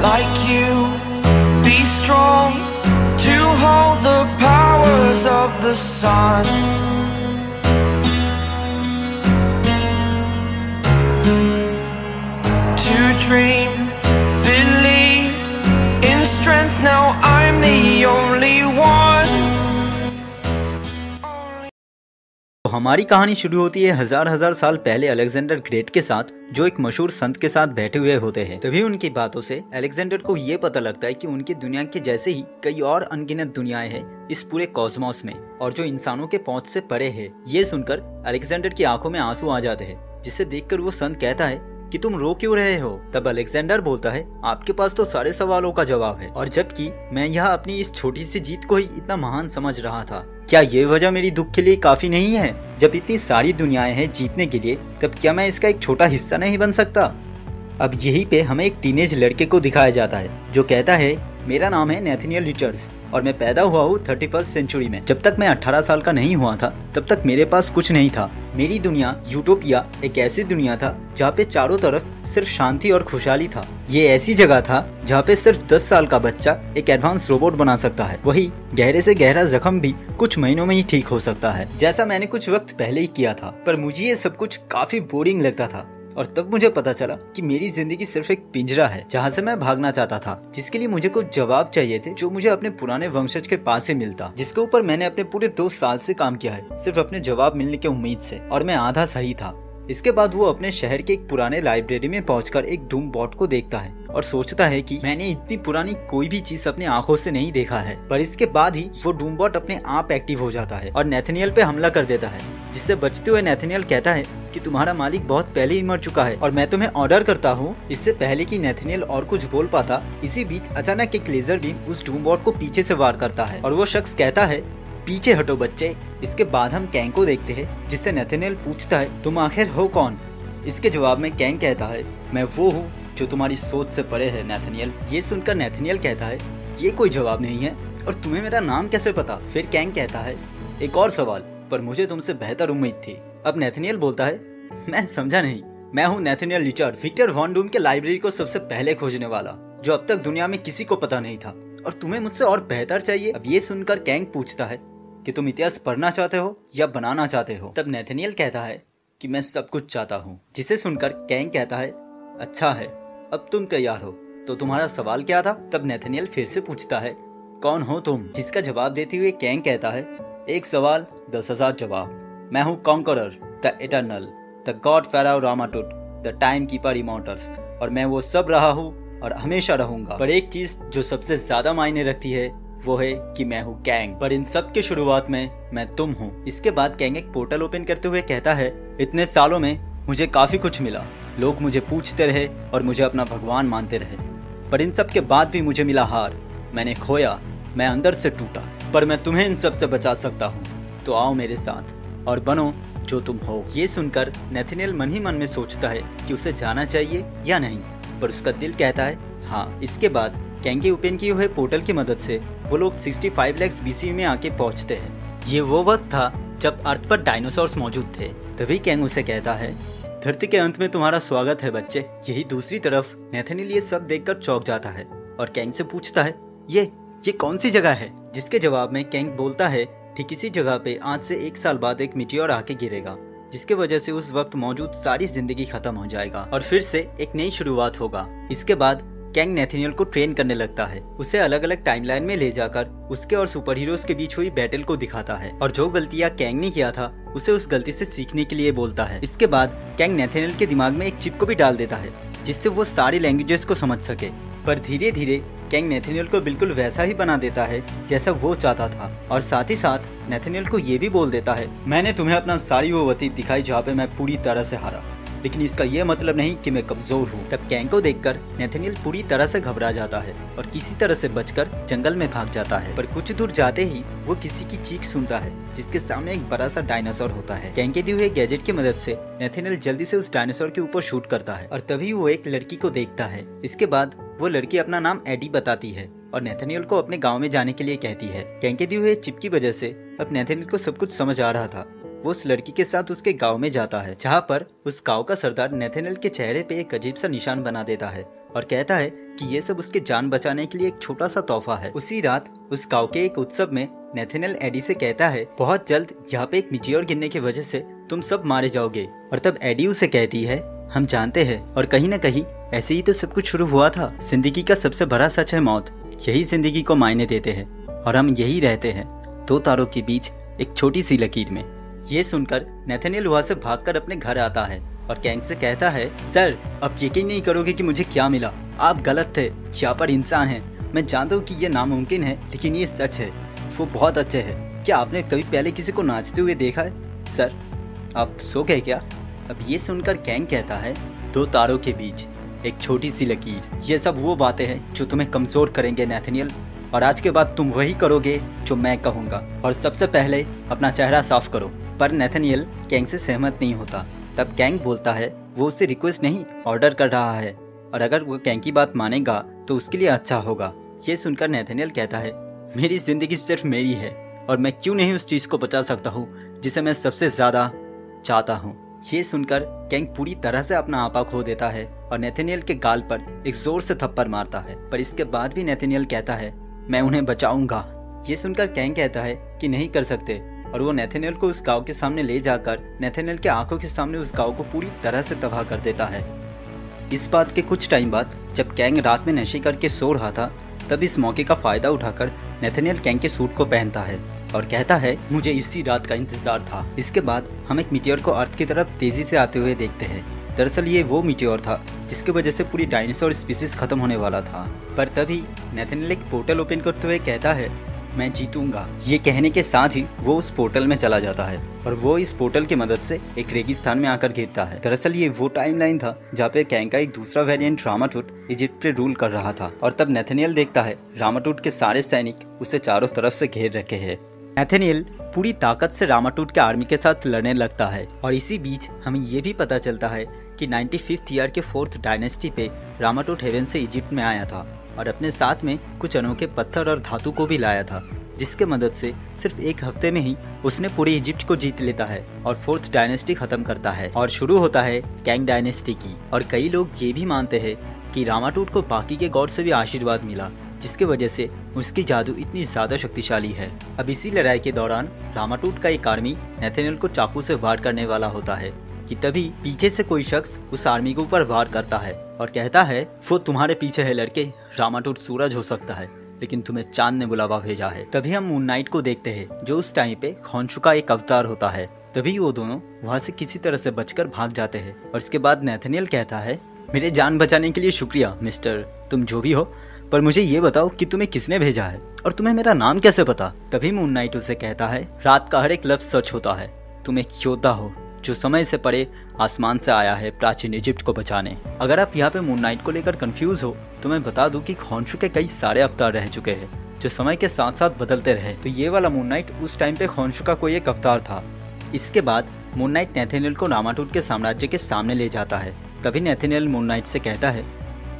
like you. Be strong to hold the powers of the sun. To dream, believe in strength. Now I'm the only one. तो हमारी कहानी शुरू होती है हजार साल पहले अलेक्जेंडर ग्रेट के साथ, जो एक मशहूर संत के साथ बैठे हुए होते हैं। तभी उनकी बातों से अलेक्जेंडर को ये पता लगता है कि उनकी दुनिया के जैसे ही कई और अनगिनत दुनियाएं हैं इस पूरे कॉस्मोस में, और जो इंसानों के पहुंच से परे है। ये सुनकर अलेक्जेंडर की आंखों में आंसू आ जाते हैं, जिसे देखकर वो संत कहता है कि तुम रो क्यों रहे हो। तब अलेक्जेंडर बोलता है, आपके पास तो सारे सवालों का जवाब है, और जबकि मैं यह अपनी इस छोटी सी जीत को ही इतना महान समझ रहा था। क्या ये वजह मेरी दुख के लिए काफी नहीं है? जब इतनी सारी दुनियाएं हैं जीतने के लिए, तब क्या मैं इसका एक छोटा हिस्सा नहीं बन सकता? अब यहीं पे हमें एक टीनेज लड़के को दिखाया जाता है, जो कहता है, मेरा नाम है नैथनियल रिचर्ड्स और मैं पैदा हुआ हूँ 31st सेंचुरी में। जब तक मैं 18 साल का नहीं हुआ था, तब तक मेरे पास कुछ नहीं था। मेरी दुनिया यूटोपिया एक ऐसी दुनिया था जहाँ पे चारों तरफ सिर्फ शांति और खुशहाली था। ये ऐसी जगह था जहाँ पे सिर्फ 10 साल का बच्चा एक एडवांस रोबोट बना सकता है। वही गहरे से गहरा जख्म भी कुछ महीनों में ही ठीक हो सकता है, जैसा मैंने कुछ वक्त पहले ही किया था। पर मुझे ये सब कुछ काफी बोरिंग लगता था, और तब मुझे पता चला कि मेरी जिंदगी सिर्फ एक पिंजरा है जहाँ से मैं भागना चाहता था, जिसके लिए मुझे कुछ जवाब चाहिए थे, जो मुझे अपने पुराने वंशज के पास से मिलता, जिसके ऊपर मैंने अपने पूरे 2 साल से काम किया है, सिर्फ अपने जवाब मिलने की उम्मीद से। और मैं आधा सही था। इसके बाद वो अपने शहर के एक पुराने लाइब्रेरी में पहुंचकर एक डूम बॉट को देखता है और सोचता है कि मैंने इतनी पुरानी कोई भी चीज अपने आंखों से नहीं देखा है। पर इसके बाद ही वो डूम बॉट अपने आप एक्टिव हो जाता है और नैथनियल पे हमला कर देता है, जिससे बचते हुए नैथनियल कहता है कि तुम्हारा मालिक बहुत पहले ही मर चुका है और मैं तुम्हें ऑर्डर करता हूँ। इससे पहले कि नैथनियल और कुछ बोल पाता, इसी बीच अचानक एक लेजर बीम उस डूम बॉट को पीछे से वार करता है और वो शख्स कहता है, पीछे हटो बच्चे। इसके बाद हम कैंग को देखते हैं, जिससे नैथनियल पूछता है, तुम आखिर हो कौन? इसके जवाब में कैंग कहता है, मैं वो हूँ जो तुम्हारी सोच से परे है नैथनियल। ये सुनकर नैथनियल कहता है, ये कोई जवाब नहीं है, और तुम्हें मेरा नाम कैसे पता? फिर कैंग कहता है, एक और सवाल, पर मुझे तुमसे बेहतर उम्मीद थी। अब नैथनियल बोलता है, मैं समझा नहीं। मैं हूँ नैथनियल रिचर्ड्स, विक्टर वॉन डूम के लाइब्रेरी को सबसे पहले खोजने वाला, जो अब तक दुनिया में किसी को पता नहीं था, और तुम्हें मुझसे और बेहतर चाहिए। अब ये सुनकर कैंग पूछता है कि तुम इतिहास पढ़ना चाहते हो या बनाना चाहते हो? तब नैथनियल कहता है कि मैं सब कुछ चाहता हूँ, जिसे सुनकर कैंग कहता है, अच्छा है, अब तुम तैयार हो, तो तुम्हारा सवाल क्या था? तब नैथनियल फिर से पूछता है, कौन हो तुम? जिसका जवाब देते हुए कैंग कहता है, एक सवाल 10,000 जवाब। मैं हूँ conqueror, the eternal, the god pharaoh Ramatut, the time keeper immortals, और मैं वो सब रहा हूँ और हमेशा रहूंगा। पर एक चीज जो सबसे ज्यादा मायने रखती है वो है कि मैं हूँ कैंग, पर इन सब के शुरुआत में मैं तुम हूँ। इसके बाद कैंग एक पोर्टल ओपन करते हुए कहता है, इतने सालों में मुझे काफी कुछ मिला। लोग मुझे पूछते रहे और मुझे अपना भगवान मानते रहे, पर इन सब के बाद भी मुझे मिला हार। मैंने खोया, मैं अंदर से टूटा, पर मैं तुम्हें इन सब से बचा सकता हूँ। तो आओ मेरे साथ और बनो जो तुम हो। ये सुनकर नैथनियल मन ही मन में सोचता है कि उसे जाना चाहिए या नहीं, पर उसका दिल कहता है हाँ। इसके बाद कैंग के ओपन किए हुए पोर्टल की मदद से वो लोग 65 लाख BC में आके पहुंचते हैं। ये वो वक्त था जब अर्थ पर डायनासोर्स मौजूद थे। तभी कैंग उसे कहता है, धरती के अंत में तुम्हारा स्वागत है बच्चे। यही दूसरी तरफ नैथनियल ये सब देखकर चौंक जाता है और कैंग से पूछता है, ये कौन सी जगह है? जिसके जवाब में कैंग बोलता है, ठीक इसी जगह पे आज से 1 साल बाद एक मीटियोर आके गिरेगा, जिसके वजह से उस वक्त मौजूद सारी जिंदगी खत्म हो जाएगा और फिर से एक नई शुरुआत होगा। इसके बाद कैंग नैथनियल को ट्रेन करने लगता है, उसे अलग अलग टाइमलाइन में ले जाकर उसके और सुपर हीरोज के बीच हुई बैटल को दिखाता है, और जो गलतियां कैंग ने किया था उसे उस गलती से सीखने के लिए बोलता है। इसके बाद कैंग नैथनियल के दिमाग में एक चिप को भी डाल देता है, जिससे वो सारी लैंग्वेजेस को समझ सके। पर धीरे धीरे कैंग नैथनियल को बिल्कुल वैसा ही बना देता है जैसा वो चाहता था, और साथ ही साथ नैथनियल को ये भी बोल देता है, मैंने तुम्हें अपना सारी वो अतीत दिखाई जहाँ पे मैं पूरी तरह से हारा, लेकिन इसका यह मतलब नहीं कि मैं कमजोर हूँ। तब कैंग को देखकर नैथनियल पूरी तरह से घबरा जाता है और किसी तरह से बचकर जंगल में भाग जाता है। पर कुछ दूर जाते ही वो किसी की चीख सुनता है, जिसके सामने एक बड़ा सा डायनासोर होता है। कैंग के दिए हुए गैजेट की मदद से नैथनियल जल्दी से उस डायनासोर के ऊपर शूट करता है, और तभी वो एक लड़की को देखता है। इसके बाद वो लड़की अपना नाम एडी बताती है और नैथनियल को अपने गाँव में जाने के लिए कहती है। कैंग के दिए हुए चिप की वजह से अब नैथनियल को सब कुछ समझ आ रहा था, वो उस लड़की के साथ उसके गांव में जाता है, जहाँ पर उस गांव का सरदार नेथानिएल के चेहरे पे एक अजीब सा निशान बना देता है और कहता है कि ये सब उसके जान बचाने के लिए एक छोटा सा तोहफा है। उसी रात उस गांव के एक उत्सव में नेथानिएल एडी से कहता है बहुत जल्द यहाँ पे एक मीटियोर गिरने की वजह से तुम सब मारे जाओगे। और तब एडी उसे कहती है हम जानते हैं और कहीं न कहीं ऐसे ही तो सब कुछ शुरू हुआ था। जिंदगी का सबसे बड़ा सच है मौत, यही जिंदगी को मायने देते हैं और हम यही रहते हैं दो तारों के बीच एक छोटी सी लकीर में। ये सुनकर नेथानिएल वहाँ से भागकर अपने घर आता है और कैंग से कहता है सर आप यकीन नहीं करोगे कि मुझे क्या मिला। आप गलत थे, यहाँ पर इंसान हैं। मैं जानता हूँ कि ये नामुमकिन है लेकिन ये सच है। वो बहुत अच्छे हैं। क्या आपने कभी पहले किसी को नाचते हुए देखा है? सर आप सो गए क्या? अब ये सुनकर कैंग कहता है दो तारों के बीच एक छोटी सी लकीर। ये सब वो बातें हैं जो तुम्हें कमजोर करेंगे नेथानिएल, और आज के बाद तुम वही करोगे जो मैं कहूँगा। और सबसे पहले अपना चेहरा साफ करो। पर नेथानिएल कैंग से सहमत नहीं होता। तब कैंग बोलता है वो उससे रिक्वेस्ट नहीं ऑर्डर कर रहा है और अगर वो कैंग की बात मानेगा तो उसके लिए अच्छा होगा। ये सुनकर नेथानिएल कहता है मेरी जिंदगी सिर्फ मेरी है और मैं क्यों नहीं उस चीज़ को बचा सकता हूँ जिसे मैं सबसे ज़्यादा चाहता हूँ। ये सुनकर कैंग पूरी तरह से अपना आपा खो देता है और नेथानिएल के गाल पर एक जोर से थप्पड़ मारता है। पर इसके बाद भी नेथानिएल कहता है मैं उन्हें बचाऊंगा। ये सुनकर कैंग कहता है कि नहीं कर सकते और वो नेथानिएल को उस गांव के सामने ले जाकर नेथानिएल के आंखों के सामने उस गांव को पूरी तरह से तबाह कर देता है। इस बात के कुछ टाइम बाद जब कैंग रात में नशे करके सो रहा था तब इस मौके का फायदा उठाकर नेथानिएल कैंग के सूट को पहनता है और कहता है मुझे इसी रात का इंतजार था। इसके बाद हम एक मीटियोर को अर्थ की तरफ तेजी से आते हुए देखते हैं। दरअसल ये वो मीटियोर था जिसकी वजह से पूरी डायनासोर स्पीसीज खत्म होने वाला था। पर तभी नेथानिएल एक पोर्टल ओपन करते हुए कहता है मैं जीतूंगा। ये कहने के साथ ही वो उस पोर्टल में चला जाता है और वो इस पोर्टल की मदद से एक रेगिस्तान में आकर गिरता है। दरअसल ये वो टाइमलाइन था जहाँ पे कैंग का एक दूसरा वेरिएंट रामाटूट इजिप्ट पे रूल कर रहा था और तब नेथानिएल देखता है रामाटूट के सारे सैनिक उसे चारों तरफ से घेर रखे हैं। नेथानिएल पूरी ताकत से रामाटूट के आर्मी के साथ लड़ने लगता है और इसी बीच हमें ये भी पता चलता है कि 95th ईयर के 4th डायनेस्टी पे रामाटूट हेवन से इजिप्ट में आया था और अपने साथ में कुछ अनोखे पत्थर और धातु को भी लाया था, जिसके मदद से सिर्फ एक हफ्ते में ही उसने पूरे इजिप्ट को जीत लेता है और 4th डायनेस्टी खत्म करता है और शुरू होता है कैंग डायनेस्टी की। और कई लोग ये भी मानते हैं कि रामाटूट को बाकी के गॉड से भी आशीर्वाद मिला, जिसके वजह से उसकी जादू इतनी ज्यादा शक्तिशाली है। अब इसी लड़ाई के दौरान रामाटूट का एक आर्मी नेथानिएल को चाकू से वार करने वाला होता है कि तभी पीछे से कोई शख्स उस आर्मी के ऊपर वार करता है और कहता है वो तुम्हारे पीछे है लड़के, रामाटूट सूरज हो सकता है लेकिन तुम्हें चांद ने बुलावा भेजा है। तभी हम मून नाइट को देखते हैं जो उस टाइम पे खॉन्शु का एक अवतार होता है। तभी वो दोनों वहाँ से किसी तरह से बचकर भाग जाते हैं और इसके बाद नेथानिएल कहता है मेरे जान बचाने के लिए शुक्रिया मिस्टर, तुम जो भी हो, पर मुझे ये बताओ कि तुम्हें किसने भेजा है और तुम्हें मेरा नाम कैसे पता। तभी मून नाइट उसे कहता है रात का हर एक लफ्ज सच होता है, तुम एक योद्धा हो जो समय से परे आसमान से आया है प्राचीन इजिप्ट को बचाने। अगर आप यहाँ पे मून नाइट को लेकर कंफ्यूज हो तो मैं बता दूं कि खॉन्शु के कई सारे अवतार रह चुके हैं जो समय के साथ साथ बदलते रहे। तो ये वाला मून नाइट उस टाइम पे खॉन्शु का कोई एक अवतार था। इसके बाद मून नाइट नेथानिएल को रामाटूट के साम्राज्य के सामने ले जाता है। तभी नेथानिएल मून नाइट से कहता है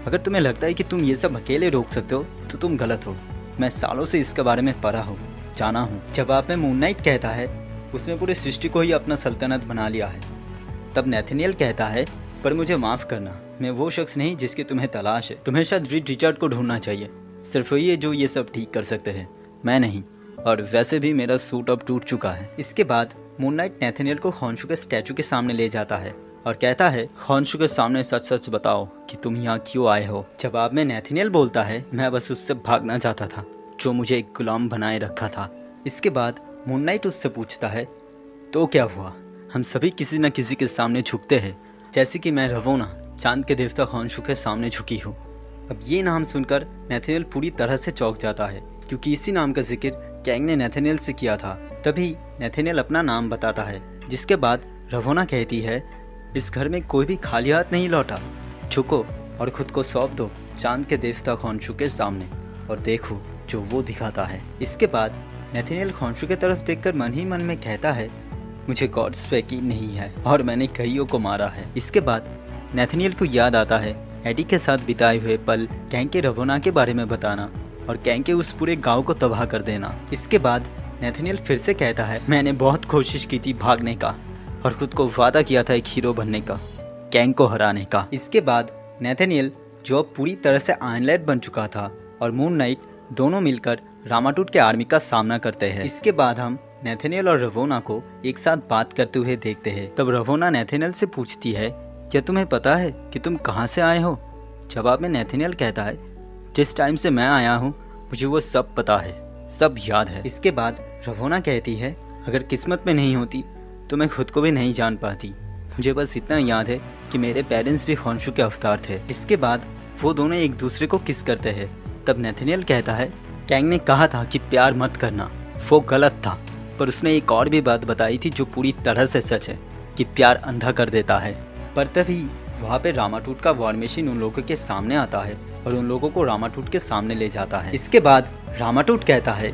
अगर तुम्हें लगता है कि तुम ये सब अकेले रोक सकते हो तो तुम गलत हो। मैं सालों से इसके बारे में पढ़ा हूँ, जाना हूँ। जवाब में मून नाइट कहता है उसने पूरी सृष्टि को ही अपना सल्तनत बना लिया है। तब नेथानिएल कहता है पर मुझे माफ करना, मैं वो शख्स नहीं जिसकी तुम्हें तलाश है। तुम्हें शायद रीड रिचर्ड को ढूंढना चाहिए, सिर्फ वही है जो ये सब ठीक कर सकते हैं, मैं नहीं। और वैसे भी मेरा सूट अब टूट चुका है। इसके बाद मून नाइट नेथानिएल को खॉन्शु के स्टैचू के सामने ले जाता है और कहता है खॉन्शु के सामने सच सच बताओ कि तुम यहाँ क्यों आए हो। जवाब में नेथानिएल बोलता है मैं बस उससे भागना चाहता था जो मुझे एक गुलाम बनाए रखा था। इसके बाद मून नाइट उससे पूछता है तो क्या हुआ, हम सभी किसी न किसी के सामने झुकते हैं, जैसे कि मैं रवोना चांद के देवता खॉन्शु के सामने झुकी हूँ। अब ये नाम सुनकर नेथानिएल पूरी तरह से चौंक जाता है क्योंकि इसी नाम का जिक्र कैंग ने नेथानिएल से किया था। तभी नेथानिएल अपना नाम बताता है, जिसके बाद रवोना कहती है इस घर में कोई भी खाली हाथ नहीं लौटा, झुको और खुद को सौंप दो चांद के देवता खॉन्शु के सामने और देखो जो वो दिखाता है। इसके बाद नेथानिएल खॉन्शु की तरफ देखकर मन ही मन में कहता है मुझे गॉड्स पे यकीन नहीं है और मैंने कईयों को मारा है। इसके बाद नेथानिएल को याद आता है एडी के साथ बिताए हुए पल, कैंग के रवोना के बारे में बताना और कैंग के उस पूरे गांव को तबाह कर देना। इसके बाद नेथनियल फिर से कहता है, मैंने बहुत कोशिश की थी भागने का और खुद को वादा किया था एक हीरो बनने का, कैंग को हराने का। इसके बाद नेथनियल, जो अब पूरी तरह से आयरन लैड बन चुका था, और मून नाइट दोनों मिलकर रामाटूट के आर्मी का सामना करते हैं। इसके बाद हम नेथनियल और रवोना को एक साथ बात करते हुए देखते हैं। तब रवोना नेथनियल से पूछती है, क्या तुम्हें पता है कि तुम कहाँ से आए हो? जवाब में नेथनियल कहता है, जिस टाइम से मैं आया हूँ मुझे वो सब पता है, सब याद है। इसके बाद रवोना कहती है, अगर किस्मत में नहीं होती तो मैं खुद को भी नहीं जान पाती। मुझे बस इतना याद है कि मेरे पेरेंट्स भी खॉन्शू के अवतार थे। इसके बाद वो दोनों एक दूसरे को किस करते हैं। तब नेथनियल कहता है, कैंग ने कहा था कि प्यार मत करना, वो गलत था, पर उसने एक और भी बात बताई थी जो पूरी तरह से सच है, कि प्यार अंधा कर देता है। पर तभी वहाँ पे रामाटूट का वॉर मशीन उन लोगों के सामने आता है और उन लोगों को रामाटूट के सामने ले जाता है। इसके बाद रामाटूट कहता है,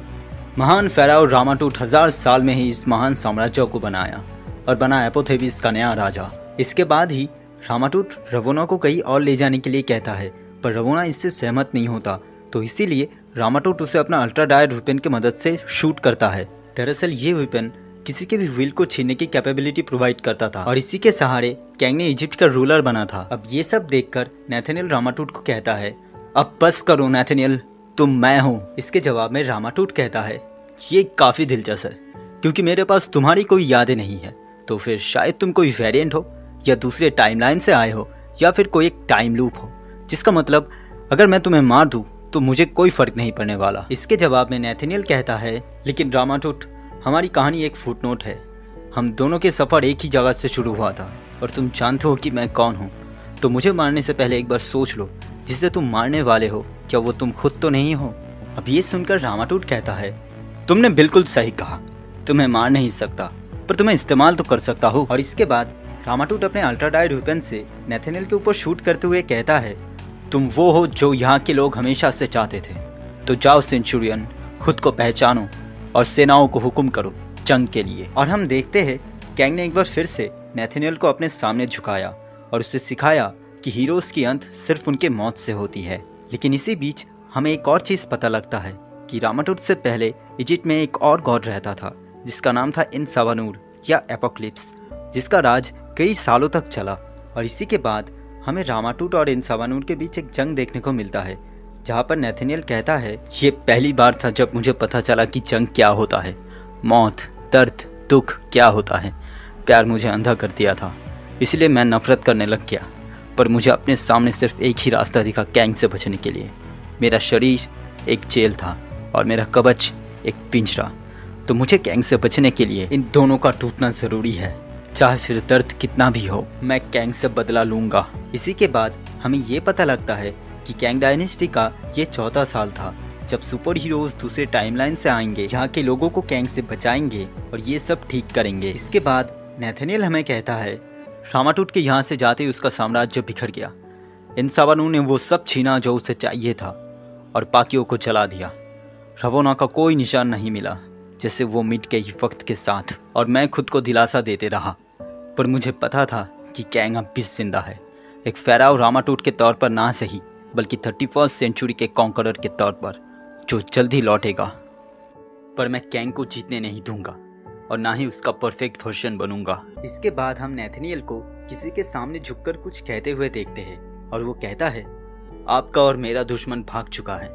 महान फेराओ रामाटूट 1000 साल में ही इस महान साम्राज्य को बनाया और बना एपोथेबिस का नया राजा। इसके बाद ही रामाटूट रवोना को कहीं और ले जाने के लिए कहता है, पर रवोना इससे सहमत नहीं होता, तो इसीलिए रामाटूट उसे अपना अल्ट्रा डायरेक्ट वेपन की मदद से शूट करता है। दरअसल ये वेपन किसी के भी व्हील को छीनने की कैपेबिलिटी प्रोवाइड करता था और इसी के सहारे कैंग ने इजिप्ट का रूलर बना था। अब ये सब देखकर नेथनियल रामाटूट को कहता है, अब बस करो नेथनियल, तुम मैं हूँ। इसके जवाब में रामाटूट कहता है, ये काफी दिलचस्प है क्योंकि मेरे पास तुम्हारी कोई यादें नहीं है, तो फिर शायद तुम कोई वेरिएंट हो या दूसरे टाइमलाइन से आए हो या फिर कोई एक टाइम लूप हो, जिसका मतलब अगर मैं तुम्हें मार दूं तो मुझे कोई फर्क नहीं पड़ने वाला। इसके जवाब में नेथनियल कहता है, लेकिन रामाटूट, हमारी कहानी एक फुटनोट है, हम दोनों के सफ़र एक ही जगह से शुरू हुआ था और तुम जानते हो कि मैं कौन हूँ, तो मुझे मारने से पहले एक बार सोच लो, जिसे तुम मारने वाले हो क्या वो तुम खुद तो नहीं हो? अब ये सुनकर रामाटूट कहता है, तुमने बिल्कुल सही कहा, तुम्हें मार नहीं सकता पर तुम्हें इस्तेमाल तो कर सकता हो। और इसके बाद रामाटूट अपने अल्ट्रा डायरेक्ट वेपन से नेथनियल के ऊपर शूट करते हुए कहता है, तुम वो हो जो यहाँ के लोग हमेशा से चाहते थे, तो जाओ सेंचुरियन, खुद को पहचानो और सेनाओं को हुक्म करो जंग के लिए। और हम देखते हैं कैंग ने एक बार फिर से नेथनियल को अपने सामने झुकाया और उसे सिखाया कि हीरोज़ की अंत सिर्फ उनके मौत से होती है। लेकिन इसी बीच हमें एक और चीज़ पता लगता है कि रामाटूट से पहले इजिप्ट में एक और गॉड रहता था जिसका नाम था इनसावानूर या एपोक्लिप्स, जिसका राज कई सालों तक चला। और इसी के बाद हमें रामाटूट और इनसावानूर के बीच एक जंग देखने को मिलता है, जहाँ पर नेथनियल कहता है, ये पहली बार था जब मुझे पता चला कि जंग क्या होता है, मौत, दर्द, दुख क्या होता है। प्यार मुझे अंधा कर दिया था, इसलिए मैं नफरत करने लग गया, पर मुझे अपने सामने सिर्फ एक ही रास्ता दिखा कैंग से बचने के लिए। मेरा शरीर एक जेल था और मेरा कवच एक पिंजरा, तो मुझे कैंग से बचने के लिए इन दोनों का टूटना ज़रूरी है, चाहे फिर दर्द कितना भी हो, मैं कैंग से बदला लूँगा। इसी के बाद हमें ये पता लगता है कि कैंग डायनेस्टी का ये 4था साल था जब सुपर हीरोज दूसरे टाइमलाइन से आएंगे, यहाँ के लोगों को कैंग से बचाएंगे और ये सब ठीक करेंगे। इसके बाद नेथनियल हमें कहता है, रामाटूट के यहाँ से जाते ही उसका साम्राज्य बिखर गया, इनसावानूर ने वो सब छीना जो उसे चाहिए था और बाकियों को जला दिया। रवोना का कोई निशान नहीं मिला, जैसे वो मिट गई वक्त के साथ, और मैं खुद को दिलासा देते रहा, पर मुझे पता था कि कैंग अब भी जिंदा है, एक फेराओ रामाटूट के तौर पर ना सही बल्कि 31st सेंचुरी के कॉन्करर के तौर पर जो जल्द ही लौटेगा। पर मैं कैंग को जीतने नहीं दूंगा और ना ही उसका परफेक्ट वर्जन बनूंगा। इसके बाद हम नेथनियल को किसी के सामने झुककर कुछ कहते हुए देखते हैं और वो कहता है, आपका और मेरा दुश्मन भाग चुका है,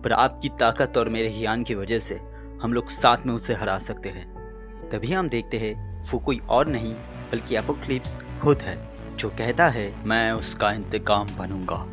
पर आपकी ताकत और मेरे ज्ञान की वजह से हम लोग साथ में उसे हरा सकते हैं। तभी हम देखते हैं वो कोई और नहीं बल्कि एपोक्लिप्स खुद है, जो कहता है, मैं उसका इंतकाम बनूंगा।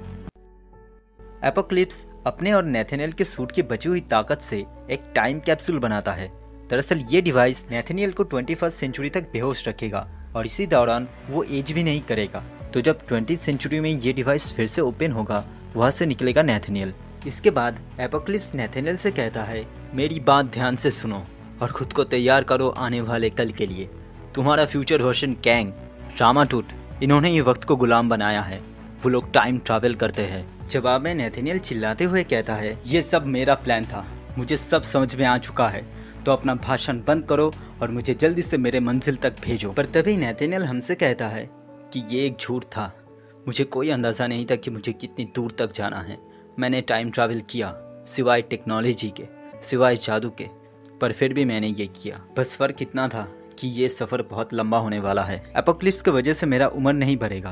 एपोक्लिप्स अपने और नेथनियल के सूट की बची हुई ताकत से एक टाइम कैप्सूल बनाता है। दरअसल ये डिवाइस नेथनियल को 21st सेंचुरी तक बेहोश रखेगा और इसी दौरान वो एज भी नहीं करेगा। तो जब 20th सेंचुरी में ये डिवाइस फिर से ओपन होगा, वहाँ से निकलेगा नेथनियल। इसके बाद एपोक्लिप्स नेथनियल से कहता है, मेरी बात ध्यान से सुनो और खुद को तैयार करो आने वाले कल के लिए। तुम्हारा फ्यूचर वर्जन कैंग, रामाटूट, इन्होंने ये वक्त को गुलाम बनाया है, वो लोग टाइम ट्रैवल करते हैं। जवाब में नेथनियल चिल्लाते हुए कहता है, ये सब मेरा प्लान था, मुझे सब समझ में आ चुका है, तो अपना भाषण बंद करो और मुझे जल्दी से मेरे मंजिल तक भेजो। पर तभी नेथनियल हमसे कहता है कि ये एक झूठ था, मुझे कोई अंदाज़ा नहीं था कि मुझे कितनी दूर तक जाना है। मैंने टाइम ट्रैवल किया, सिवाय टेक्नोलॉजी के, सिवाय जादू के, पर फिर भी मैंने ये किया। बस फर्क इतना था कि ये सफ़र बहुत लंबा होने वाला है। एपोक्लिप्स की वजह से मेरा उम्र नहीं बढ़ेगा,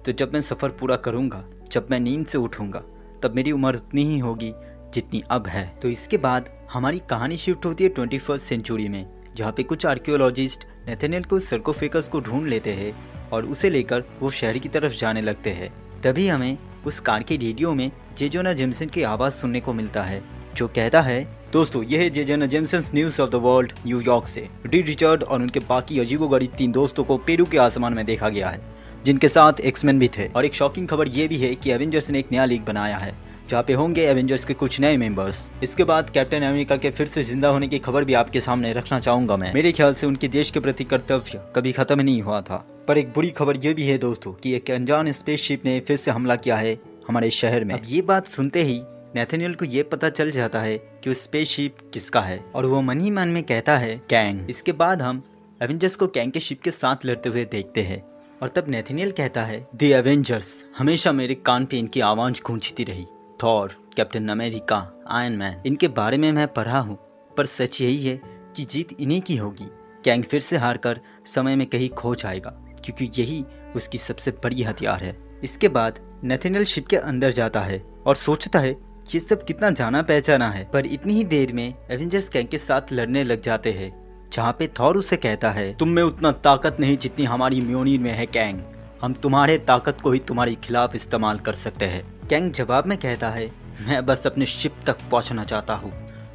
तो जब मैं सफ़र पूरा करूँगा, जब मैं नींद से उठूँगा, तब मेरी उम्र उतनी ही होगी जितनी अब है। तो इसके बाद हमारी कहानी शिफ्ट होती है 21वीं सेंचुरी में, जहाँ पे कुछ आर्कियोलॉजिस्ट नेथानिएल को सर्कोफेगस को ढूंढ लेते हैं और उसे लेकर वो शहर की तरफ जाने लगते हैं। तभी हमें उस कार के रेडियो में जे जोना जेमसन की आवाज़ सुनने को मिलता है, जो कहता है, दोस्तों यह है J Jonah Jameson news of the world New York से। डी रिचर्ड और उनके बाकी अजीबोगरीब 3 दोस्तों को पेरू के आसमान में देखा गया है, जिनके साथ एक्समैन भी थे। और एक शॉकिंग खबर ये भी है कि एवेंजर्स ने एक नया लीग बनाया है, जहाँ पे होंगे एवेंजर्स के कुछ नए मेंबर्स। इसके बाद कैप्टन अमेरिका के फिर से जिंदा होने की खबर भी आपके सामने रखना चाहूंगा मैं। मेरे ख्याल से उनके देश के प्रति कर्तव्य कभी खत्म नहीं हुआ था। पर एक बुरी खबर ये भी है दोस्तों कि एक अनजान स्पेसशिप ने फिर से हमला किया है हमारे शहर में। अब ये बात सुनते ही नेथानिएल को ये पता चल जाता है कि उस स्पेसशिप किसका है, और वो मन ही मन में कहता है कैंग। इसके बाद हम एवेंजर्स को कैंग के शिप के साथ लड़ते हुए देखते हैं, और तब नेथानिएल कहता है, द एवेंजर्स हमेशा मेरे कान पे इनकी आवाज गूंजती रही। Thor, captain America, iron man, इनके बारे में मैं पढ़ा हूँ, पर सच यही है कि जीत इन्हीं की होगी। कैंग फिर से हारकर समय में कहीं खो जाएगा, क्योंकि यही उसकी सबसे बड़ी हथियार है। इसके बाद नेथानिएल शिप के अंदर जाता है और सोचता है ये सब कितना जाना पहचाना है। पर इतनी ही देर में एवेंजर्स कैंग के साथ लड़ने लग जाते हैं, जहाँ पे थॉर उसे कहता है, तुम में उतना ताकत नहीं जितनी हमारी म्योनिर में है कैंग। हम तुम्हारे ताकत को ही तुम्हारे खिलाफ इस्तेमाल कर सकते हैं। कैंग जवाब में कहता है, मैं बस अपने शिप तक पहुंचना चाहता हूँ।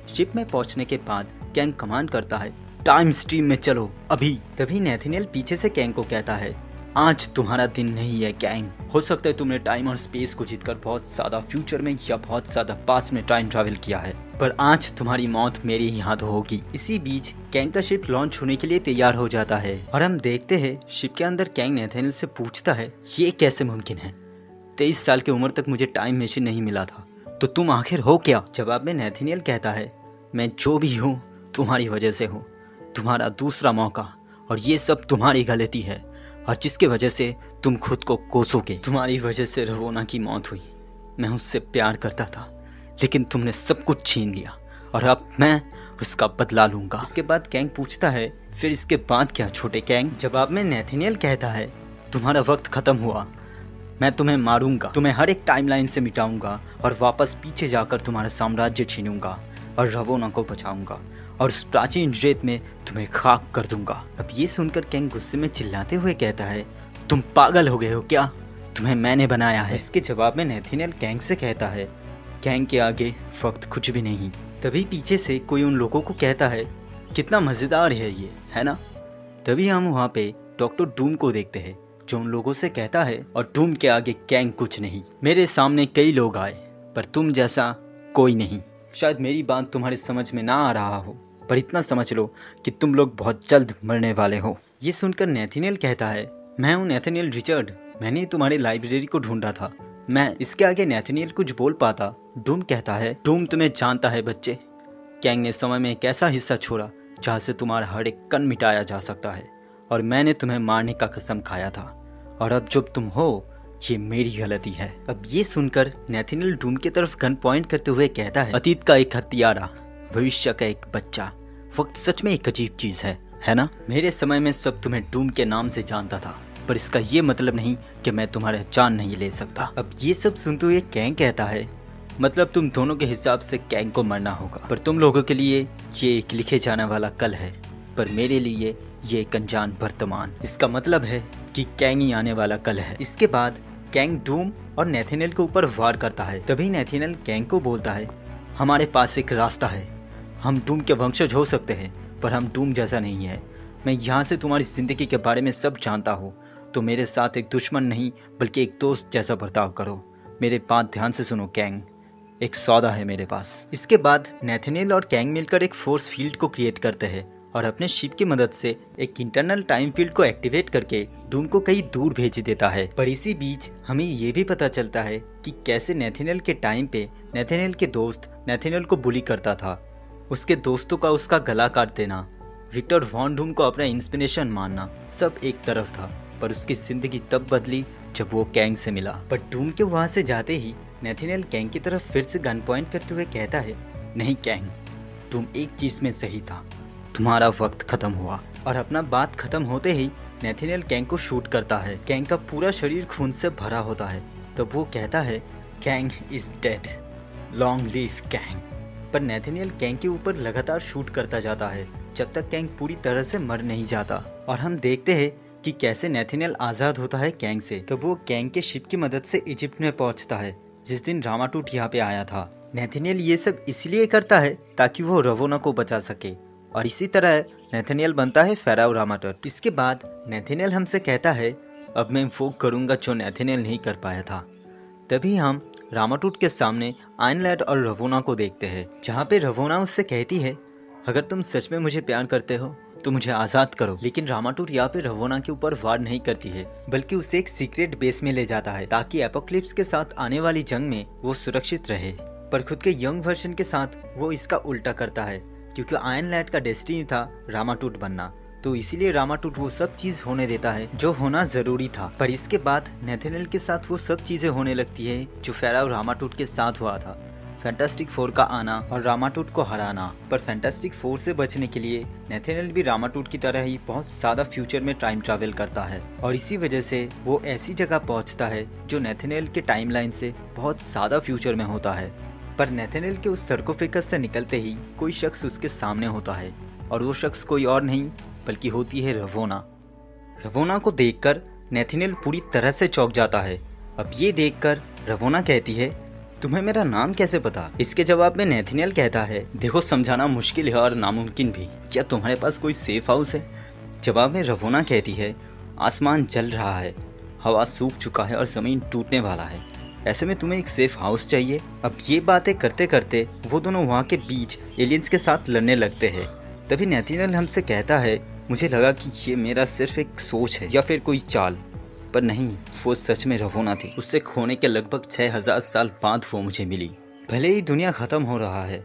शिप में पहुंचने के बाद कैंग कमांड करता है, टाइम स्ट्रीम में चलो अभी। तभी नेथानिएल पीछे से कैंग को कहता है, आज तुम्हारा दिन नहीं है कैंग। हो सकता है तुमने टाइम और स्पेस को जीतकर बहुत ज्यादा फ्यूचर में या बहुत ज्यादा पास्ट में टाइम ट्रैवल किया है, पर आज तुम्हारी मौत मेरे ही हाथ होगी। इसी बीच कैंग का शिप लॉन्च होने के लिए तैयार हो जाता है, और हम देखते हैं शिप के अंदर कैंग नेथानिएल से पूछता है, ये कैसे मुमकिन है? 23 साल की उम्र तक मुझे टाइम मशीन नहीं मिला था, तो तुम आखिर हो क्या? जवाब में नेथानिएल कहता है, मैं जो भी हूँ तुम्हारी वजह से हूँ, तुम्हारा दूसरा मौका, और ये सब तुम्हारी गलती है, और जिसकी वजह से तुम खुद को कोसोगे। तुम्हारी वजह से रवोना की मौत हुई। मैं उससे प्यार करता था, लेकिन तुमने सब कुछ छीन लिया, और अब मैं उसका बदला लूंगा। इसके बाद कैंग पूछता है, फिर इसके बाद क्या छोटे कैंग? जवाब में नेथानिएल कहता है, तुम्हारा वक्त खत्म हुआ। मैं तुम्हें मारूंगा, तुम्हें हर एक टाइमलाइन से मिटाऊंगा, और वापस पीछे जाकर तुम्हारा साम्राज्य छीनूंगा, और रवोना को बचाऊंगा, और उस प्राचीन रेत में तुम्हें खाक कर दूंगा। अब ये सुनकर कैंग गुस्से में चिल्लाते हुए कहता है, तुम पागल हो गए हो क्या? तुम्हें मैंने बनाया है। इसके जवाब में नेथानिएल कैंग से कहता है, कैंग के आगे वक्त कुछ भी नहीं। तभी पीछे से कोई उन लोगों को कहता है, कितना मजेदार है ये, है ना? तभी हम वहाँ पे डॉक्टर डूम को देखते हैं, जो उन लोगों से कहता है, और डूम के आगे कैंग कुछ नहीं। मेरे सामने कई लोग आए, पर तुम जैसा कोई नहीं। शायद मेरी बात तुम्हारे समझ में ना आ रहा हो, पर इतना समझ लो कि तुम लोग बहुत जल्द मरने वाले हो। ये सुनकर नेथानिएल कहता है, मैं हूँ नेथानिएल रिचर्ड, मैंने तुम्हारी लाइब्रेरी को ढूंढा था। मैं इसके आगे नेथानिएल कुछ बोल पाता। डूम कहता है, डूम तुम्हें जानता है बच्चे, कैंग ने समय में एक ऐसा हिस्सा छोड़ा जहाँ से तुम्हारा हर एक कण मिटाया जा सकता है, और मैंने तुम्हें मारने का कसम खाया था, और अब जब तुम हो, ये मेरी गलती है। अब ये सुनकर नेथानिएल डूम की तरफ गन पॉइंट करते हुए कहता है, अतीत का एक हत्यारा, भविष्य का एक बच्चा। वक्त सच में एक अजीब चीज है ना? मेरे समय में सब तुम्हें डूम के नाम से जानता था, पर इसका ये मतलब नहीं कि मैं तुम्हारा जान नहीं ले सकता। अब ये सब सुनते हुए कैंग कहता है, मतलब तुम दोनों के हिसाब से कैंग को मरना होगा, पर तुम लोगों के लिए ये एक लिखे जाने वाला कल है, पर मेरे लिए ये एक अनजान वर्तमान। इसका मतलब है कि कैंग ही आने वाला कल है। इसके बाद कैंग डूम और नेथानिएल के ऊपर वार करता है। तभी नेथानिएल कैंग को बोलता है, हमारे पास एक रास्ता है, हम डूम के वंशज हो सकते हैं, पर हम डूम जैसा नहीं है। मैं यहाँ से तुम्हारी जिंदगी के बारे में सब जानता हूँ, तो मेरे साथ एक दुश्मन नहीं बल्कि एक दोस्त जैसा बर्ताव करो। मेरे बात ध्यान से सुनो कैंग, एक सौदा है मेरे पास। इसके बाद नेथानिएल और कैंग मिलकर एक फोर्स फील्ड को क्रिएट करते हैं, और अपने शिप की मदद से एक इंटरनल टाइम फील्ड को एक्टिवेट करके डूम को कहीं दूर भेज देता है। पर इसी बीच हमें ये भी पता चलता है कि कैसे नेथानिएल के टाइम पे नेथानिएल के दोस्त नेथानिएल को बुली करता था। उसके दोस्तों का उसका गला काट देना, विक्टर वॉन डूम को अपना इंस्पिरेशन मानना, सब एक तरफ था, पर उसकी जिंदगी तब बदली जब वो कैंग से मिला। पर डूम के वहाँ से जाते ही नेथानिएल कैंग की तरफ फिर से गन पॉइंट करते हुए कहता है, नहीं कैंग, तुम एक चीज में सही था, तुम्हारा वक्त खत्म हुआ। और अपना बात खत्म होते ही नेथनियल कैंग को शूट करता है। कैंग का पूरा शरीर खून से भरा होता है। तब वो कहता है Kang is dead, long live Kang. पर नेथनियल कैंग के ऊपर लगातार शूट करता जाता है जब तक कैंग पूरी तरह से मर नहीं जाता। और हम देखते हैं कि कैसे नेथनियल आज़ाद होता है कैंग से। तब वो कैंग के शिप की मदद से इजिप्ट में पहुंचता है जिस दिन रामाटूट यहाँ पे आया था। नेथनियल ये सब इसलिए करता है ताकि वो रवोना को बचा सके, और इसी तरह नेथनियल बनता है फेराओ रामाटूट। इसके बाद नेथनियल हमसे कहता है अब मैं वो करूँगा जो नेथनियल नहीं कर पाया था। तभी हम रामाटूट के सामने आयनलैंड और रवोना को देखते हैं, जहाँ पे रवोना उससे कहती है अगर तुम सच में मुझे प्यार करते हो तो मुझे आज़ाद करो। लेकिन रामाटूट यहाँ पे रवोना के ऊपर वार नहीं करती है, बल्कि उसे एक सीक्रेट बेस में ले जाता है ताकि एपोक्लिप्स के साथ आने वाली जंग में वो सुरक्षित रहे। पर खुद के यंग वर्जन के साथ वो इसका उल्टा करता है, क्योंकि आयनलैंड का डेस्टिनी था रामाटूट बनना, तो इसीलिए रामाटूट वो सब चीज होने देता है जो होना जरूरी था। पर इसके बाद नेथनियल के साथ वो सब चीजें होने लगती है जो फेराओ रामाटूट के साथ हुआ था। फैंटास्टिक फोर का आना और रामाटूट को हराना। पर फैंटास्टिक फोर से बचने के लिए नेथनियल भी रामाटूट की तरह ही बहुत ज़्यादा फ्यूचर में टाइम ट्रैवल करता है, और इसी वजह से वो ऐसी जगह पहुंचता है जो नेथनियल के टाइमलाइन से बहुत ज़्यादा फ्यूचर में होता है। पर नेथनियल के उस सर्कोफेगस से निकलते ही कोई शख्स उसके सामने होता है, और वो शख्स कोई और नहीं बल्कि होती है रवोना। रवोना को देखकर नेथनियल पूरी तरह से चौंक जाता है। अब ये देखकर रवोना कहती है तुम्हें मेरा नाम कैसे पता? इसके जवाब में नेथनियल कहता है देखो समझाना मुश्किल है और नामुमकिन भी, क्या तुम्हारे पास कोई सेफ हाउस है? जवाब में रवोना कहती है आसमान जल रहा है, हवा सूख चुका है और ज़मीन टूटने वाला है, ऐसे में तुम्हें एक सेफ हाउस चाहिए। अब ये बातें करते करते वो दोनों वहाँ के बीच एलियंस के साथ लड़ने लगते हैं। तभी नेथनियल हमसे कहता है मुझे लगा कि ये मेरा सिर्फ एक सोच है या फिर कोई चाल, पर नहीं, वो सच में रवोना थी। उससे खोने के लगभग 6000 साल बाद वो मुझे मिली। भले ही दुनिया ख़त्म हो रहा है,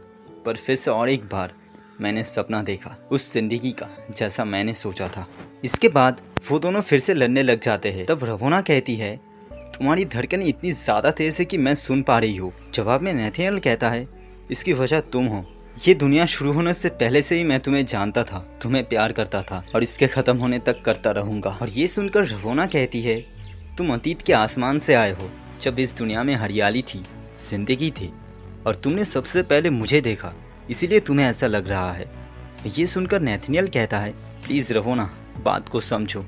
पर फिर से और एक बार मैंने सपना देखा उस जिंदगी का जैसा मैंने सोचा था। इसके बाद वो दोनों फिर से लड़ने लग जाते हैं। तब रवोना कहती है तुम्हारी धड़कन इतनी ज़्यादा तेज़ है कि मैं सुन पा रही हूँ। जवाब में नेथनियल कहता है इसकी वजह तुम हो। ये दुनिया शुरू होने से पहले से ही मैं तुम्हें जानता था, तुम्हें प्यार करता था और इसके ख़त्म होने तक करता रहूँगा। और ये सुनकर रवोना कहती है तुम अतीत के आसमान से आए हो, जब इस दुनिया में हरियाली थी, जिंदगी थी, और तुमने सबसे पहले मुझे देखा, इसीलिए तुम्हें ऐसा लग रहा है। ये सुनकर नेथनियल कहता है प्लीज़ रवोना, बात को समझो,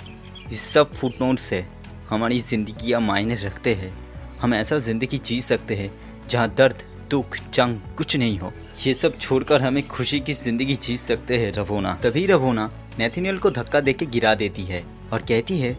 इस सब फुटनोट से हमारी ज़िंदगियाँ मायने रखते हैं। हम ऐसा ज़िंदगी जी सकते हैं जहाँ दर्द, दुख, जंग कुछ नहीं हो। ये सब छोड़कर हमें खुशी की ज़िंदगी जी सकते हैं रवोना। तभी रवोना नेथनियल को धक्का देके गिरा देती है और कहती है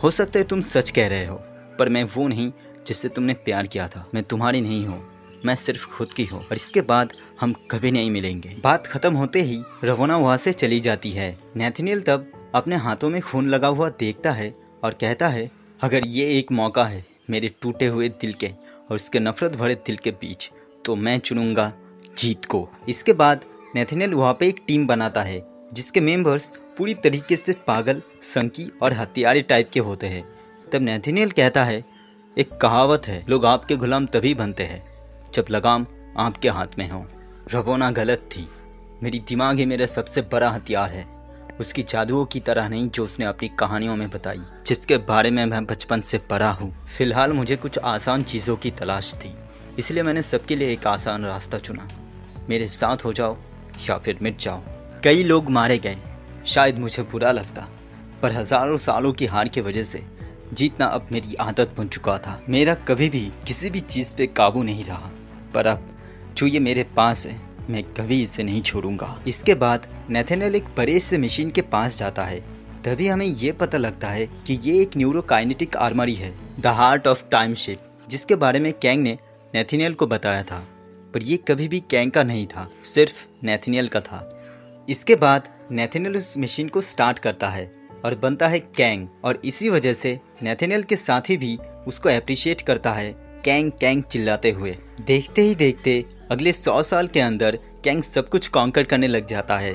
हो सकता है तुम सच कह रहे हो, पर मैं वो नहीं जिससे तुमने प्यार किया था। मैं तुम्हारी नहीं हूँ, मैं सिर्फ खुद की हूँ, और इसके बाद हम कभी नहीं मिलेंगे। बात खत्म होते ही रवोना वहाँ से चली जाती है। नेथनियल तब अपने हाथों में खून लगा हुआ देखता है और कहता है अगर ये एक मौका है मेरे टूटे हुए दिल के और उसके नफरत भरे दिल के बीच, तो मैं चुनूंगा जीत को। इसके बाद नेथनियल वहाँ पे एक टीम बनाता है जिसके मेंबर्स पूरी तरीके से पागल, संकी और हथियारी टाइप के होते हैं। तब नेथनियल कहता है एक कहावत है, लोग आपके गुलाम तभी बनते हैं जब लगाम आपके हाथ में हो। रवोना गलत थी, मेरी दिमाग ही मेरा सबसे बड़ा हथियार है, उसकी जादुओं की तरह नहीं जो उसने अपनी कहानियों में बताई, जिसके बारे में मैं बचपन से पढ़ा हूँ। फिलहाल मुझे कुछ आसान चीज़ों की तलाश थी, इसलिए मैंने सबके लिए एक आसान रास्ता चुना, मेरे साथ हो जाओ या फिर मिट जाओ। कई लोग मारे गए, शायद मुझे बुरा लगता, पर हज़ारों सालों की हार की वजह से जीतना अब मेरी आदत बन चुका था। मेरा कभी भी किसी भी चीज़ पे काबू नहीं रहा, पर अब जो ये मेरे पास है मैं कभी इसे नहीं छोड़ूंगा। इसके बाद नेथनियल एक बड़े से मशीन के पास जाता है। तभी हमें ये पता लगता है कि ये एक न्यूरोकाइनेटिक आर्मरी है, the heart of time ship, जिसके बारे में कैंग ने नेथनियल को बताया था, पर ये कभी भी कैंग का नहीं था, सिर्फ नेथनियल का था। इसके बाद नेथनियल उस मशीन को स्टार्ट करता है और बनता है कैंग, और इसी वजह से नेथनियल के साथी भी उसको अप्रिशिएट करता है, कैंग कैंग चिल्लाते हुए। देखते ही देखते अगले 100 साल के अंदर कैंग सब कुछ कॉन्कर करने लग जाता है।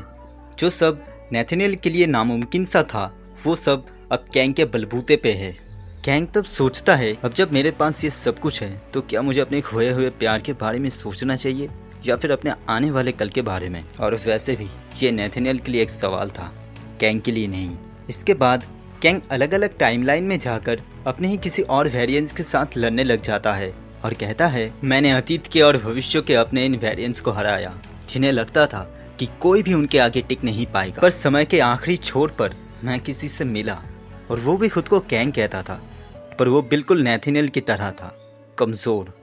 जो सब नेथनियल के लिए नामुमकिन सा था, वो सब अब कैंग के बलबूते पे है। कैंग तब सोचता है अब जब मेरे पास ये सब कुछ है तो क्या मुझे अपने खोए हुए प्यार के बारे में सोचना चाहिए? या फिर अपने आने वाले कल के बारे में। और वैसे भी ये नेथानिएल के लिए एक सवाल था, कैंग के लिए नहीं। इसके बाद कैंग अलग अलग टाइमलाइन में जाकर अपने ही किसी और वेरिएंट्स के साथ लड़ने लग जाता है और कहता है, मैंने अतीत के और भविष्य के अपने इन वेरिएंट्स को हराया जिन्हें लगता था कि कोई भी उनके आगे टिक नहीं पाएगा। पर समय के आखिरी छोर पर मैं किसी से मिला और वो भी खुद को कैंग कहता था, पर वो बिल्कुल नेथानिएल की तरह था, कमज़ोर,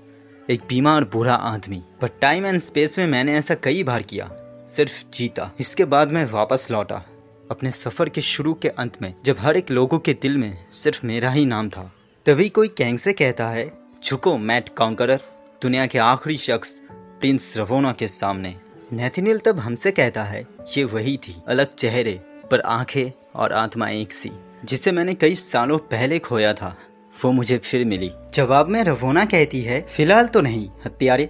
एक बीमार बूढ़ा आदमी। पर टाइम एंड स्पेस में मैंने ऐसा कई बार किया, सिर्फ जीता। इसके बाद मैं वापस लौटा अपने सफ़र के शुरू के अंत में, जब हर एक लोगों के दिल में सिर्फ मेरा ही नाम था। तभी कोई कैंग से कहता है, झुको मैट कॉन्करर, दुनिया के आखिरी शख्स प्रिंस रवोना के सामने। नेथानिएल तब हमसे कहता है, ये वही थी, अलग चेहरे पर आंखें और आत्मा एक सी, जिसे मैंने कई सालों पहले खोया था, वो मुझे फिर मिली। जवाब में रवोना कहती है, फिलहाल तो नहीं हत्यारे।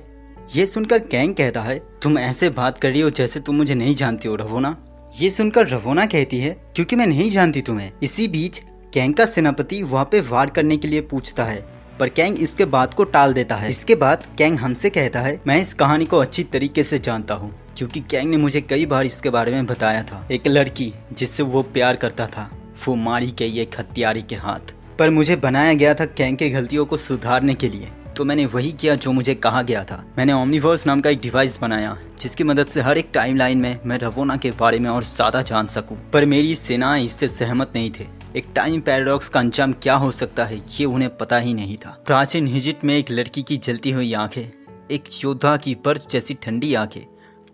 ये सुनकर कैंग कहता है, तुम ऐसे बात कर रही हो जैसे तुम मुझे नहीं जानती हो रवोना। ये सुनकर रवोना कहती है, क्योंकि मैं नहीं जानती तुम्हें। इसी बीच कैंग का सेनापति वहाँ पे वार करने के लिए पूछता है, पर कैंग इसके बात को टाल देता है। इसके बाद कैंग हमसे कहता है, मैं इस कहानी को अच्छी तरीके से जानता हूँ, क्योंकि कैंग ने मुझे कई बार इसके बारे में बताया था। एक लड़की जिससे वो प्यार करता था, वो मारी गई एक हत्यारे के हाथ। पर मुझे बनाया गया था कैंग की गलतियों को सुधारने के लिए, तो मैंने वही किया जो मुझे कहा गया था। मैंने ओमनीवर्स नाम का एक डिवाइस बनाया जिसकी मदद से हर एक टाइमलाइन में मैं रवोना के बारे में और ज़्यादा जान सकूं। पर मेरी सेनाएं इससे सहमत नहीं थे। एक टाइम पैराडॉक्स का अंजाम क्या हो सकता है ये उन्हें पता ही नहीं था। प्राचीन इजिप्ट में एक लड़की की जलती हुई आंखें, एक योद्धा की बर्फ जैसी ठंडी आंखें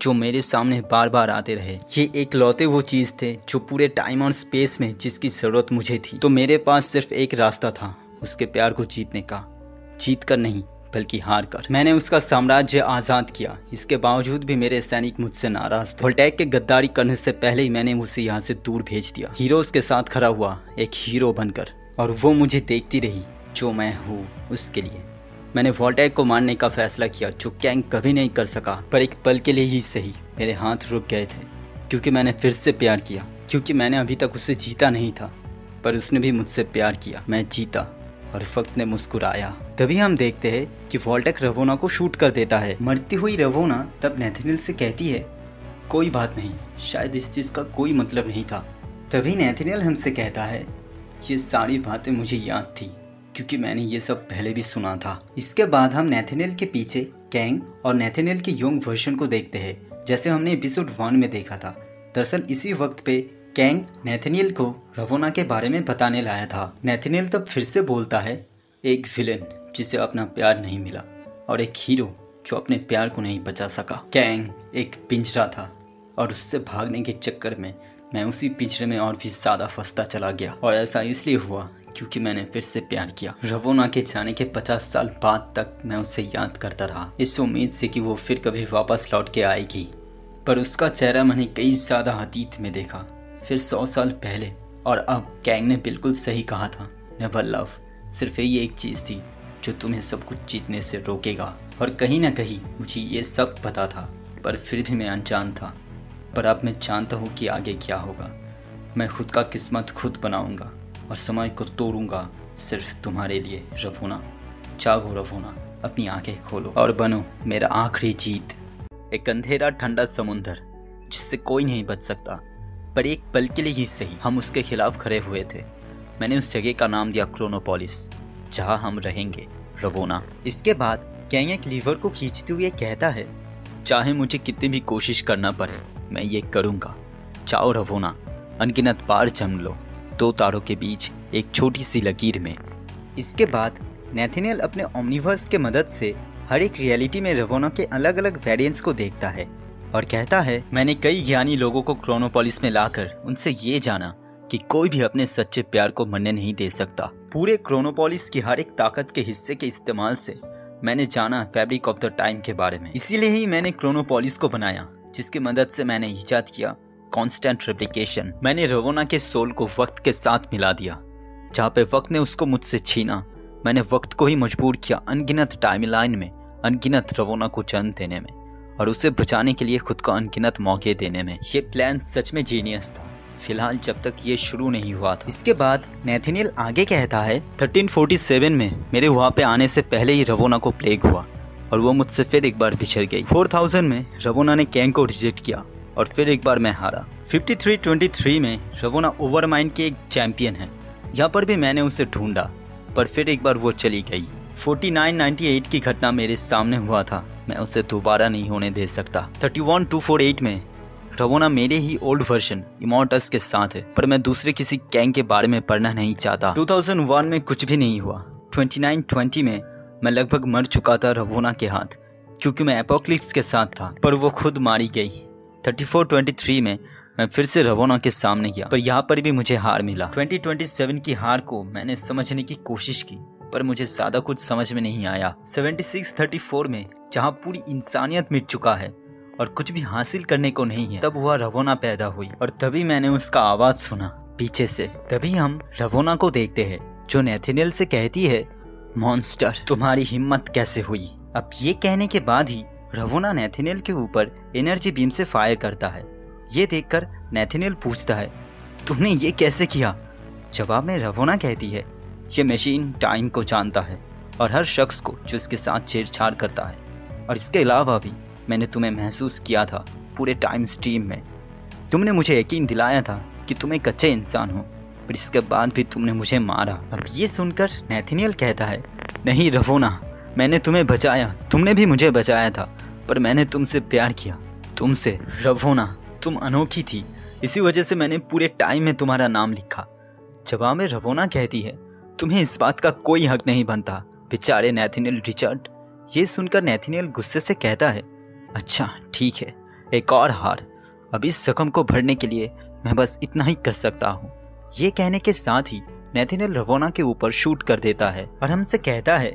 जो मेरे सामने बार बार आते रहे। ये एक लौते वो चीज़ थे जो पूरे टाइम और स्पेस में जिसकी ज़रूरत मुझे थी। तो मेरे पास सिर्फ एक रास्ता था, उसके प्यार को जीतने का। जीत कर नहीं बल्कि हार कर। मैंने उसका साम्राज्य आज़ाद किया। इसके बावजूद भी मेरे सैनिक मुझसे नाराज थे। वोल्टेक के गद्दारी करने से पहले ही मैंने उसे यहाँ से दूर भेज दिया। हीरोज के साथ खड़ा हुआ एक हीरो बनकर, और वो मुझे देखती रही जो मैं हूँ उसके लिए। मैंने वोल्टेक को मारने का फैसला किया, जो कैंग कभी नहीं कर सका। पर एक पल के लिए ही सही मेरे हाथ रुक गए थे, क्योंकि मैंने फिर से प्यार किया। क्योंकि मैंने अभी तक उसे जीता नहीं था, पर उसने भी मुझसे प्यार किया। मैं जीता और वक्त ने मुस्कुराया। तभी हम देखते हैं कि वोल्टेक रवोना को शूट कर देता है। मरती हुई रवोना तब नेथानिएल से कहती है, कोई बात नहीं, शायद इस चीज़ का कोई मतलब नहीं था। तभी नेथानिएल हमसे कहता है, ये सारी बातें मुझे याद थी क्योंकि मैंने ये सब पहले भी सुना था। इसके बाद हम नेथानिएल के पीछे कैंग और नेथानिएल के यंग वर्जन को देखते हैं, जैसे हमने एपिसोड 1 में देखा था। दरअसल इसी वक्त पे कैंग नेथानिएल को रवोना के बारे में बताने लाया था। नेथानिएल तब फिर से बोलता है, एक विलेन जिसे अपना प्यार नहीं मिला और एक हीरो जो अपने प्यार को नहीं बचा सका। कैंग एक पिंजरा था और उससे भागने के चक्कर में मैं उसी पिंजरे में और भी ज़्यादा फंसता चला गया। और ऐसा इसलिए हुआ क्योंकि मैंने फिर से प्यार किया। रवोना के जाने के 50 साल बाद तक मैं उसे याद करता रहा, इस उम्मीद से कि वो फिर कभी वापस लौट के आएगी। पर उसका चेहरा मैंने कई ज़्यादा अतीत में देखा, फिर 100 साल पहले। और अब कैंग ने बिल्कुल सही कहा था, नेवर लव सिर्फ यही एक चीज़ थी जो तुम्हें सब कुछ जीतने से रोकेगा। और कहीं ना कहीं मुझे ये सब पता था, पर फिर भी मैं अनजान था। पर अब मैं जानता हूँ कि आगे क्या होगा। मैं खुद का किस्मत खुद बनाऊंगा और समय को तोड़ूंगा सिर्फ तुम्हारे लिए रवोना। जागो रवोना, अपनी आंखें खोलो और बनो मेरा आखिरी जीत। एक अंधेरा ठंडा समुंदर जिससे कोई नहीं बच सकता, पर एक पल के लिए ही सही हम उसके खिलाफ खड़े हुए थे। मैंने उस जगह का नाम दिया क्रोनोपोलिस, जहां हम रहेंगे रवोना। इसके बाद कैंग एक लीवर को खींचते हुए कहता है, चाहे मुझे कितनी भी कोशिश करना पड़े मैं ये करूँगा। जाओ रवोना, अनगिनत बार जम लो 2 तारों के बीच एक छोटी सी लकीर में। इसके बाद नेथानिएल अपने ओमनीवर्स के मदद से हर एक रियलिटी में रवोना के अलग अलग वेरिएंट्स को देखता है और कहता है, मैंने कई ज्ञानी लोगों को क्रोनोपोलिस में लाकर उनसे ये जाना कि कोई भी अपने सच्चे प्यार को मरने नहीं दे सकता। पूरे क्रोनोपोलिस की हर एक ताकत के हिस्से के इस्तेमाल से मैंने जाना फैब्रिक ऑफ द टाइम के बारे में। इसीलिए ही मैंने क्रोनोपोलिस को बनाया, जिसकी मदद से मैंने इजाद किया कांस्टेंट रेप्लिकेशन। मैंने रवोना के सोल को वक्त के साथ मिला दिया। जहाँ पे वक्त ने उसको मुझसे छीना, मैंने वक्त को ही मजबूर किया अनगिनत टाइमलाइन में अनगिनत रवोना को जन्म देने में और उसे बचाने के लिए खुद को अनगिनत मौके देने में। ये प्लान सच में जीनियस था, फिलहाल जब तक ये शुरू नहीं हुआ था। इसके बाद नेथानिएल आगे कहता है, 1347 में मेरे वहाँ पे आने से पहले ही रवोना को प्लेग हुआ और वो मुझसे फिर एक बार बिछड़ गई। 4000 में रवोना ने कैंग को रिजेक्ट किया और फिर एक बार मैं हारा। 53-23 में रवोना ओवरमाइंड के एक चैंपियन है। यहाँ पर भी मैंने उसे ढूंढा पर फिर एक बार वो चली गई। 49-98 की घटना मेरे सामने हुआ था, मैं उसे दोबारा नहीं होने दे सकता। 31-248 में रवोना मेरे ही ओल्ड वर्जन इमॉर्टल्स के साथ है, पर मैं दूसरे किसी गैंग के बारे में पढ़ना नहीं चाहता। 2001 में कुछ भी नहीं हुआ। 29-20 में मैं लगभग मर चुका था रवोना के हाथ, क्योंकि मैं एपोक्लिप्स के साथ था, पर वो खुद मारी गई। 34-23 में मैं फिर से रवोना के सामने गया, पर यहाँ पर भी मुझे हार मिला। 2027 की हार को मैंने समझने की कोशिश की, पर मुझे ज्यादा कुछ समझ में नहीं आया। 76-34 में जहाँ पूरी इंसानियत मिट चुका है और कुछ भी हासिल करने को नहीं है, तब वह रवोना पैदा हुई और तभी मैंने उसका आवाज सुना पीछे से। तभी हम रवोना को देखते हैं जो नेथनिएल से कहती है, मॉन्स्टर तुम्हारी हिम्मत कैसे हुई। अब ये कहने के बाद ही रवोना नेथनिएल के ऊपर एनर्जी बीम से फायर करता है। ये देखकर नेथनिएल पूछता है, तुमने ये कैसे किया। जवाब में रवोना कहती है, ये मशीन टाइम को जानता है और हर शख्स को जो इसके साथ छेड़छाड़ करता है, और इसके अलावा भी मैंने तुम्हें महसूस किया था पूरे टाइम स्ट्रीम में। तुमने मुझे यकीन दिलाया था कि तुम एक अच्छे इंसान हो, पर इसके बाद भी तुमने मुझे मारा। अब ये सुनकर नेथनिएल कहता है, नहीं रवोना, मैंने तुम्हें बचाया, तुमने भी मुझे बचाया था, पर मैंने तुमसे प्यार किया, तुमसे। रवोना तुम अनोखी थी, इसी वजह से मैंने पूरे टाइम में तुम्हारा नाम लिखा। जवाब में रवोना कहती है, तुम्हें इस बात का कोई हक नहीं बनता, बेचारे नेथनिएल रिचर्ड। ये सुनकर नेथनिएल गुस्से से कहता है, अच्छा ठीक है, एक और हार। अब इस जख्म को भरने के लिए मैं बस इतना ही कर सकता हूँ। ये कहने के साथ ही नेथनिएल रवोना के ऊपर शूट कर देता है और हमसे कहता है,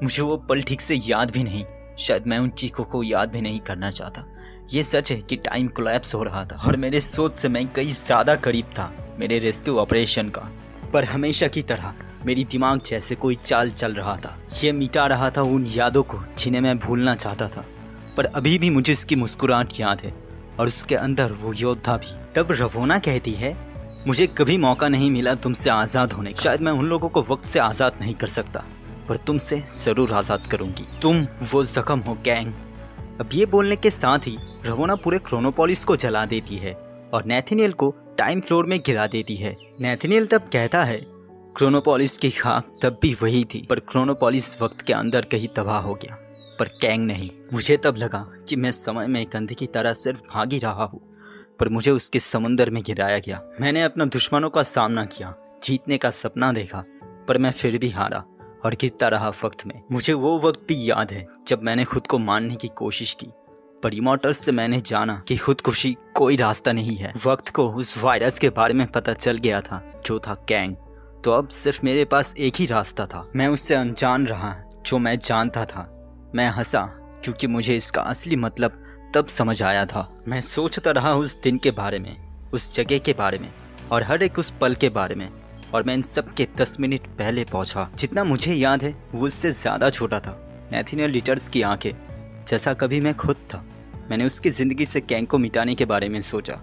मुझे वो पल ठीक से याद भी नहीं, शायद मैं उन चीखों को याद भी नहीं करना चाहता। ये सच है कि टाइम कोलैप्स हो रहा था और मेरे सोच से मैं कई ज्यादा करीब था मेरे रेस्क्यू ऑपरेशन का, पर हमेशा की तरह मेरी दिमाग जैसे कोई चाल चल रहा था। ये मिटा रहा था उन यादों को जिन्हें मैं भूलना चाहता था, पर अभी भी मुझे उसकी मुस्कुराहट याद है और उसके अंदर वो योद्धा भी। तब रवोना कहती है, मुझे कभी मौका नहीं मिला तुमसे आज़ाद होने का। शायद मैं उन लोगों को वक्त से आज़ाद नहीं कर सकता, पर तुमसे ज़रूर आज़ाद करूंगी। तुम वो जख्म हो गैंग। अब ये बोलने के साथ ही रवोना पूरे क्रोनोपोलिस को जला देती है और नेथनिएल को टाइम फ्लोर में गिरा देती है। नेथनिएल तब कहता है, क्रोनोपोलिस की खाक तब भी वही थी, पर क्रोनोपोलिस वक्त के अंदर कहीं तबाह हो गया, पर कैंग नहीं। मुझे तब लगा कि मैं समय में एक अंधे की तरह सिर्फ भाग ही रहा हूँ, पर मुझे उसके समंदर में गिराया गया। मैंने अपना दुश्मनों का सामना किया, जीतने का सपना देखा, पर मैं फिर भी हारा और गिरता रहा वक्त में। मुझे वो वक्त भी याद है जब मैंने खुद को मारने की कोशिश की, पर इमॉर्टल्स से मैंने जाना कि खुदकुशी कोई रास्ता नहीं है। वक्त को उस वायरस के बारे में पता चल गया था जो था कैंग, तो अब सिर्फ मेरे पास एक ही रास्ता था। मैं उससे अनजान रहा जो मैं जानता था। मैं हंसा क्योंकि मुझे इसका असली मतलब तब समझ आया था। मैं सोचता रहा उस दिन के बारे में, उस जगह के बारे में और हर एक उस पल के बारे में, और मैं इन सब के 10 मिनट पहले पहुंचा। जितना मुझे याद है वो उससे ज़्यादा छोटा था। नेथनिएल रिचर्ड्स की आंखें जैसा कभी मैं खुद था। मैंने उसकी ज़िंदगी से कैंग को मिटाने के बारे में सोचा।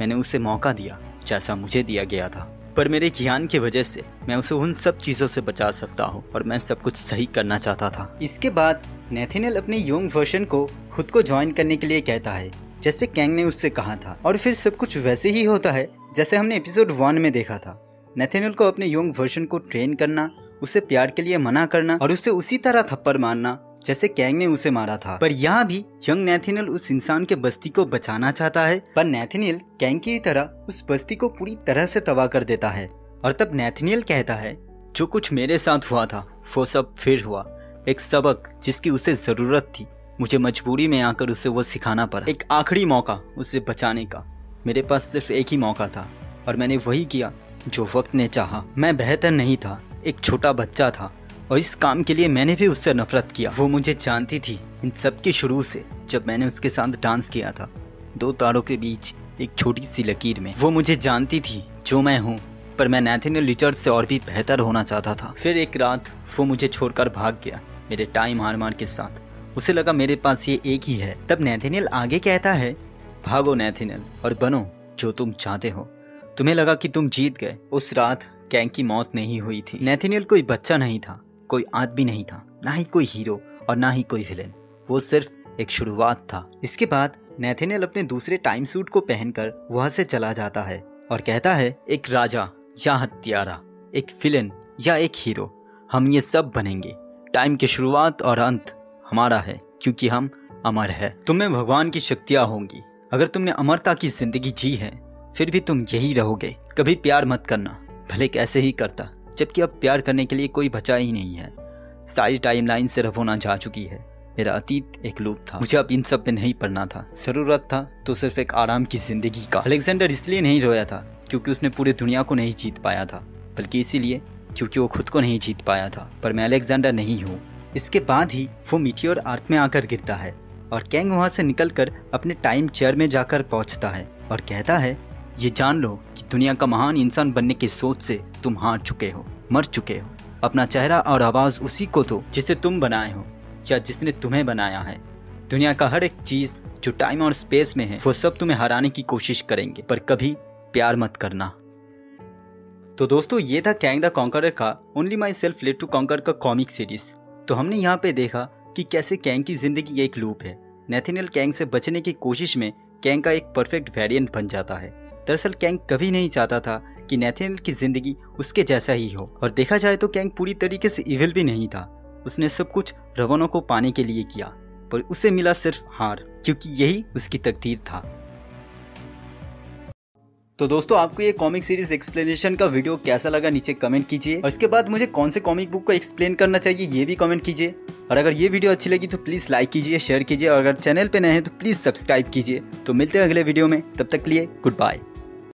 मैंने उसे मौका दिया जैसा मुझे दिया गया था, पर मेरे ज्ञान की वजह से मैं उसे उन सब चीज़ों से बचा सकता हूँ और मैं सब कुछ सही करना चाहता था। इसके बाद नेथनिएल अपने यंग वर्जन को खुद को ज्वाइन करने के लिए कहता है, जैसे कैंग ने उससे कहा था, और फिर सब कुछ वैसे ही होता है जैसे हमने एपिसोड 1 में देखा था। नेथनिएल को अपने यंग वर्जन को ट्रेन करना, उसे प्यार के लिए मना करना और उसे उसी तरह थप्पड़ मारना जैसे कैंग ने उसे मारा था। पर यहाँ भी यंग नेथनिएल उस इंसान के बस्ती को बचाना चाहता है, पर नेथनिएल कैंग की तरह उस बस्ती को पूरी तरह से तबाह कर देता है। और तब नेथनिएल कहता है, जो कुछ मेरे साथ हुआ था वो सब फिर हुआ। एक सबक जिसकी उसे जरूरत थी, मुझे मजबूरी में आकर उसे वो सिखाना पड़ा। एक आखिरी मौका उसे बचाने का। मेरे पास सिर्फ एक ही मौका था और मैंने वही किया जो वक्त ने चाहा। मैं बेहतर नहीं था, एक छोटा बच्चा था, और इस काम के लिए मैंने भी उससे नफरत किया। वो मुझे जानती थी इन सब की शुरू से, जब मैंने उसके साथ डांस किया था 2 तारों के बीच एक छोटी सी लकीर में। वो मुझे जानती थी जो मैं हूँ, पर मैं नेथनिएल रिचर्ड्स से और भी बेहतर होना चाहता था। फिर एक रात वो मुझे छोड़कर भाग गया मेरे टाइम आर्मर के साथ। उसे लगा मेरे पास ये एक ही है। तब नेथनिएल आगे कहता है, भागो नेथनिएल और बनो जो तुम चाहते हो। तुम्हें लगा कि तुम जीत गए। उस रात कैंग की मौत नहीं हुई थी। नेथनिएल कोई बच्चा नहीं था, कोई आदमी नहीं था, ना ही कोई हीरो और ना ही कोई विलेन। वो सिर्फ एक शुरुआत था। इसके बाद नेथेनियल अपने दूसरे टाइम सूट को पहनकर वहां से चला जाता है और कहता है, एक राजा या हत्यारा, एक विलेन या एक हीरो, हम ये सब बनेंगे। टाइम की शुरुआत और अंत हमारा है क्योंकि हम अमर है। तुम्हें भगवान की शक्तियाँ होंगी। अगर तुमने अमरता की जिंदगी जी है फिर भी तुम यही रहोगे। कभी प्यार मत करना, भले कैसे ही करता, जबकि अब प्यार करने के लिए कोई बचा ही नहीं है। सारी टाइमलाइन से रफोना जा चुकी है। मेरा अतीत एक लूप था, मुझे अब इन सब पे नहीं पड़ना था। जरूरत था तो सिर्फ एक आराम की जिंदगी का। अलेक्जेंडर इसलिए नहीं रोया था क्योंकि उसने पूरी दुनिया को नहीं जीत पाया था, बल्कि इसीलिए क्योंकि वो खुद को नहीं जीत पाया था। पर मैं अलेक्जेंडर नहीं हूँ। इसके बाद ही वो मीटियोर अर्थ में आकर गिरता है और कैंग वहाँ से निकलकर अपने टाइम चेयर में जाकर पहुँचता है और कहता है, ये जान लो कि दुनिया का महान इंसान बनने की सोच से तुम हार चुके हो, मर चुके हो। अपना चेहरा और आवाज़ उसी को दो जिसे तुम बनाए हो या जिसने तुम्हें बनाया है। दुनिया का हर एक चीज़ जो टाइम और स्पेस में है वो सब तुम्हें हराने की कोशिश करेंगे, पर कभी प्यार मत करना। तो दोस्तों, ये था कैंग द कॉन्करर का ओनली माई सेल्फ लिव टू कॉन्कर का कॉमिक सीरीज। तो हमने यहाँ पे देखा कि कैसे कैंग की जिंदगी एक लूप है। नेथेनियल कैंग से बचने की कोशिश में कैंग का एक परफेक्ट वेरिएंट बन जाता है। दरअसल कैंग कभी नहीं चाहता था कि नेथेनियल की जिंदगी उसके जैसा ही हो, और देखा जाए तो कैंग पूरी तरीके से इविल भी नहीं था। उसने सब कुछ रवनों को पाने के लिए किया, पर उसे मिला सिर्फ हार, क्योंकि यही उसकी तकदीर था। तो दोस्तों, आपको ये कॉमिक सीरीज एक्सप्लेनेशन का वीडियो कैसा लगा नीचे कमेंट कीजिए, और इसके बाद मुझे कौन से कॉमिक बुक को एक्सप्लेन करना चाहिए ये भी कमेंट कीजिए। और अगर ये वीडियो अच्छी लगी तो प्लीज़ लाइक कीजिए, शेयर कीजिए, और अगर चैनल पे नए हैं तो प्लीज़ सब्सक्राइब कीजिए। तो मिलते हैं अगले वीडियो में, तब तक के लिए गुड बाय।